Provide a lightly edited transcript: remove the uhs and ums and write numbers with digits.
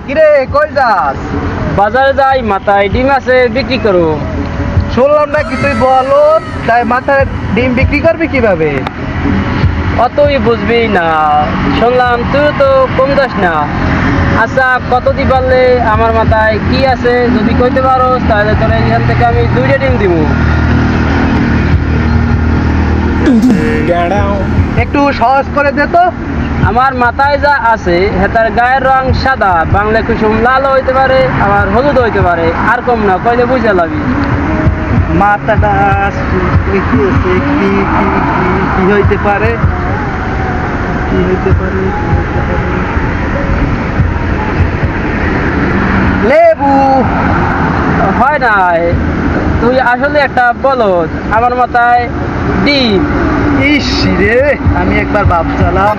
কিরে কই যাস? বাজারে যাই, মাথায় ডিম আছে, বিক্রি করো। শুনলাম নাকি তুই বলো তাই মাথায় ডিম বিক্রি করবি কিভাবে? অতই বুঝবি না, শুনলাম তুই তো কম যাস না। আচ্ছা, কত দি পারলে আমার মাথায় কি আছে যদি কইতে পারো, তাহলে তোর এখান থেকে আমি 2টা ডিম দিব। একটু সহজ করে দে তো। আমার মাথায় যা আছে হেতার গায়ের রং সাদা, বাংলা কুসুম লাল হইতে পারে, আবার হলুদ হইতে পারে, আর কম না কইলে বুঝে লাবি। মাথাটা কি আছে? কি হইতে পারে? কি হইতে পারে? লেবু। হয় নাই, তুই আসলে একটা বলদ। আমার মাথায় ডিম। ইস রে, আমি একবার ভাবছিলাম